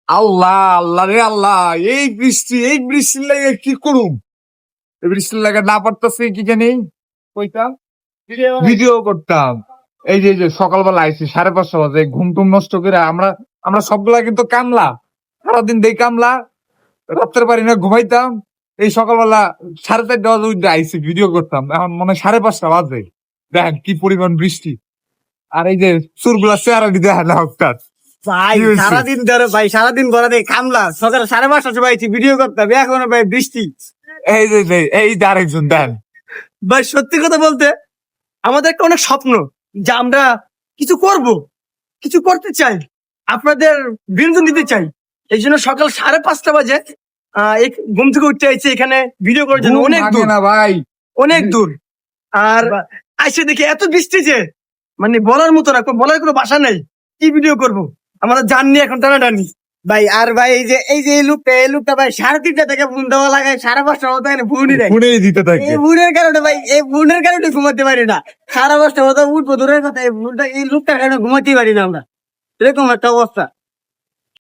আল্লাহ আল্লাহ রে আল্লাহ, এই বৃষ্টির লাগে কি করুম? এই বৃষ্টির লাগে না পারতাছি কি জানি কইতাম ভিডিও করতাম। এই যে সকালবেলা আইছি 5:30 বাজে, ঘুম টুম নষ্ট করে আমরা আমরা সবগুলা কিন্তু কামলা, সারাদিন দেই কামলা, রাত্রে পারি না ঘুমাইতাম। এই সকালবেলা 4:30 বাজে উঠে আইছি ভিডিও করতাম, এখন মনে হয় 5:30 বাজে। দেখেন কি পরিমাণ বৃষ্টি, আর এই যে চুরগুলা চেহারা দিতে হয় না হঠাৎ। ভাই কি হয়েছে? সারাদিন ধরে ভাই সারাদিন ঘরে দেয় কামলা, সকালে 5:30 সময় আইছি ভিডিও করতাম, এখন ভাই বৃষ্টি। এই যে আরেকজন দেন। ভাই সত্যি কথা বলতে আমাদের একটা অনেক স্বপ্ন যে আমরা কিছু করব, কিছু করতে চাই, আপনাদের বিনোদন দিতে চাই। এই জন্য সকাল 5:30 বাজে ঘুম থেকে উঠতে আইছি এখানে ভিডিও করার জন্য। ঘুম অনেক ভাঙে দূর, না ভাই। অনেক দূর। আর আইসে দেখি এত বৃষ্টি যে মানে বলার মতো না, বলার কোনো ভাষা নেই। কি ভিডিও করব, আমরা জাননি এখন টানাটানি। ভাই আর ভাই এই যে এই লোকটা ভাই 3:30 থেকে ফোন দেওয়া লাগায় 5:30 মতো ফোনই দেয়। ফোনেই দিতে থাকে। এই ফোনের কারণে ভাই, এই ফোনের কারণে ঘুমাতে পারি না। 5:30 মতো উঠবো দূরের কথা, এই লোকটার কারণে ঘুমাতেই পারি না আমরা, এরকম একটা অবস্থা।